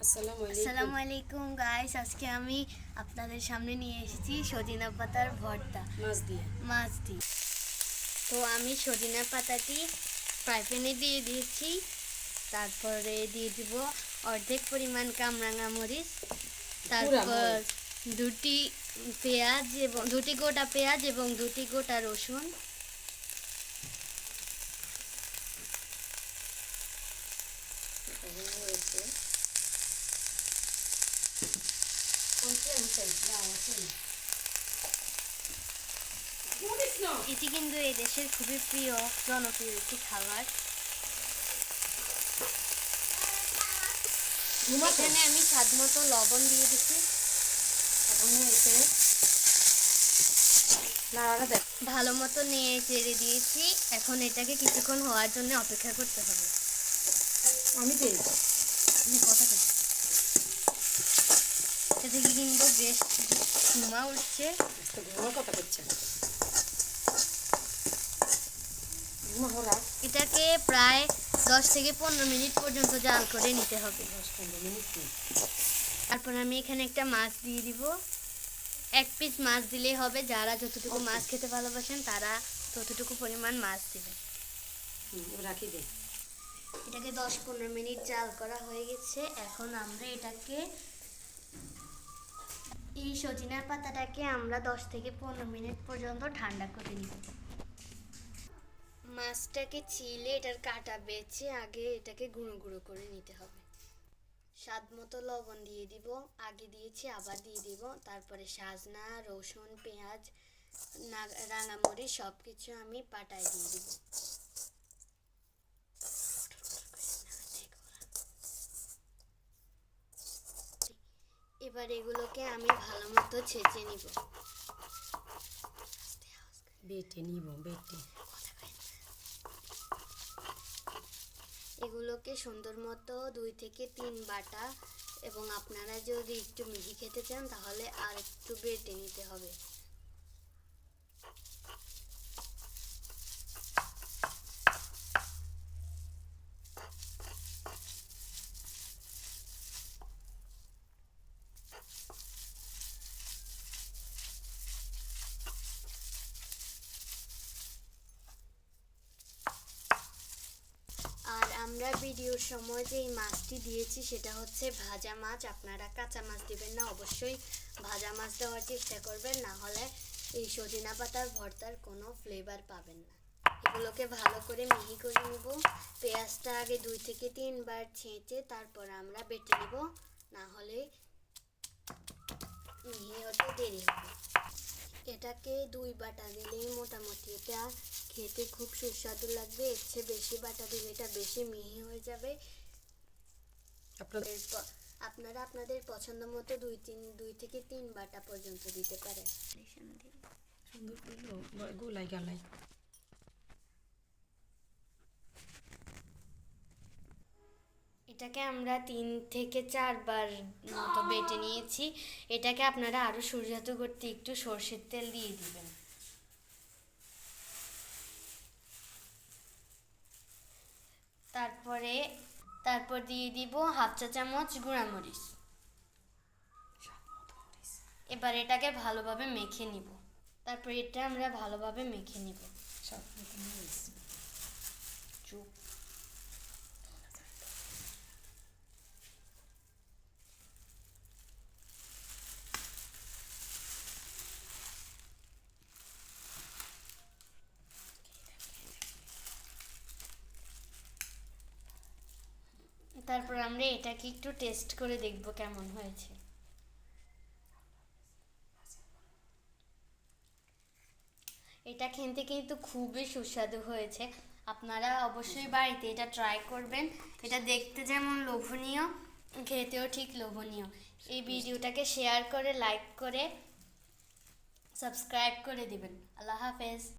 আসসালামু আলাইকুম গাইস, আজকে আমি আপনাদের সামনে নিয়ে এসেছি সজিনা পাতার ভর্তা মাছ দিয়ে। তো আমি সজিনা পাতাটি ফ্রাই প্যানে দিয়ে দিয়েছি। তারপরে দিয়ে দিব অর্ধেক পরিমাণ কামরাঙা মরিচ, তারপর দুটি গোটা পেঁয়াজ এবং দুটি গোটা রসুন, এটি কিন্তু এই দেশের খুবই জনপ্রিয় একটি খাবার। এখানে আমি স্বাদ মতো লবণ দিয়ে দিচ্ছি। ভালো মতো নিয়ে চেড়ে দিয়েছি। এখন এটাকে কিছুক্ষণ হওয়ার জন্য অপেক্ষা করতে হবে। এটা থেকে কিন্তু বেশ ধোঁয়া উঠছে। এটাকে প্রায় 10 থেকে 15 মিনিট পর্যন্ত জাল করে নিতে হবে। তারপর আমি এখানে একটা মাছ দিয়ে দিব। 1 পিস মাছ দিলেই হবে। যারা যতটুকু মাছ খেতে ভালোবাসেন তারা ততটুকু পরিমাণ মাছ দিবেন। এটাকে 10-15 মিনিট জাল করা হয়ে গেছে। এখন আমরা এই সজিনার পাতাটাকে আমরা 10 থেকে 15 মিনিট পর্যন্ত ঠান্ডা করে নিব। মাছটাকে ছিলে এটার কাঁটা বেছে আগে এটাকে গুঁড়ো গুঁড়ো করে নিতে হবে। স্বাদ মতো লবণ দিয়ে দিব, আগে দিয়েছি আবার দিয়ে দিব। তারপরে সাজনা, রসুন, পেঁয়াজ, রাঙামরিচ সব কিছু আমি পাটায় দিয়ে দিব। এবার এগুলোকে আমি ভালো মতো ছেঁচে নিব। এগুলোকে সুন্দর মতো 2 থেকে 3 বাটা, এবং আপনারা যদি একটু মিহি খেতে চান তাহলে আর একটু বেটে নিতে হবে। আর আমরা ভিডিওর সময় যে এই মাছটি দিয়েছি সেটা হচ্ছে ভাজা মাছ। আপনারা কাঁচা মাছ দিবেন না, অবশ্যই ভাজা মাছ দেওয়ার চেষ্টা করবেন, না হলে এই সজিনা পাতার ভর্তার কোনো ফ্লেভার পাবেন না। এগুলোকে ভালো করে মিহি করে নিব। পেঁয়াজটা আগে 2 থেকে 3 বার ছেঁচে তারপর আমরা বেটে নিব, না হলে মিহি হতে দেরি হবে। এটাকে 2 বাটা দিলেই মোটামুটি এটা খেতে খুব সুস্বাদু লাগবে। এর চেয়ে বেশি বাটা দিলে এটা বেশি মিহি হয়ে যাবে। আপনারা আপনাদের পছন্দ মতো 2 থেকে 3 বাটা পর্যন্ত দিতে পারেন। এটাকে আমরা 3 থেকে 4 বার মতো বেটে নিয়েছি। এটাকে আপনারা আরো সুস্বাদু করতে একটু সরষের তেল দিয়ে দিবেন। তারপর দিয়ে দিব হাফ চা চামচ গুঁড়া মরিচ। এবার এটাকে ভালোভাবে মেখে নিব। তারপর এটা আমরা ভালোভাবে মেখে নিব। তারপর আমরা এটাকে একটু টেস্ট করে দেখব কেমন হয়েছে। এটা খেতে কিন্তু খুবই সুস্বাদু হয়েছে। আপনারা অবশ্যই বাড়িতে এটা ট্রাই করবেন। এটা দেখতে যেমন লোভনীয়, খেতেও ঠিক লোভনীয়। এই ভিডিওটাকে শেয়ার করে, লাইক করে, সাবস্ক্রাইব করে দিবেন। আল্লাহ হাফেজ।